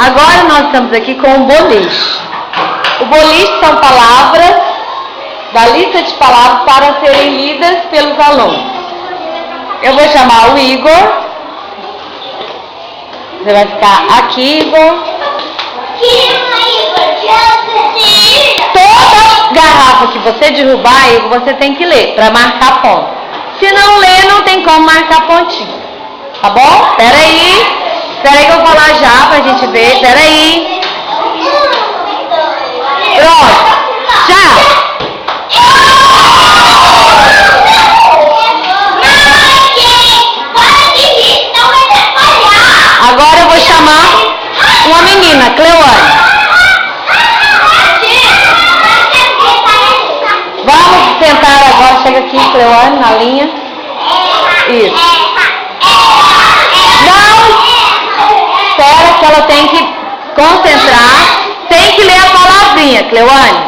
Agora nós estamos aqui com o boliche. O boliche são palavras da lista de palavras para serem lidas pelos alunos. Eu vou chamar o Igor. Você vai ficar aqui, Igor. Toda garrafa que você derrubar, Igor, você tem que ler para marcar ponto. Se não ler, não tem como marcar pontinho. Tá bom? Peraí que eu vou falar já pra gente ver. Peraí. Pronto. Já. Agora eu vou chamar uma menina, Cleone. Vamos sentar agora. Chega aqui, Cleone, na linha. Isso. Espera que ela tem que concentrar. Tem que ler a palavrinha, Cleone.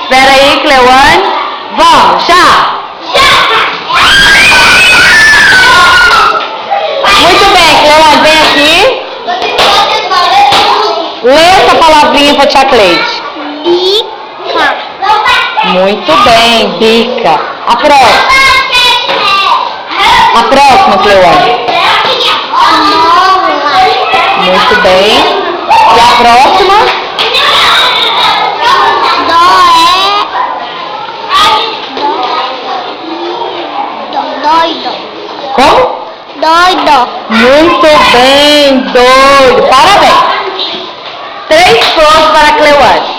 Espera aí, Cleone. Vamos, já. Muito bem, Cleone, vem aqui. Lê essa palavrinha para a tia Cleide. Bica. Muito bem, bica. A próxima, Cleone. Muito bem. E a próxima? Doido. Como? Doido. Muito bem, doido. Parabéns. 3 pontos para a Cleone.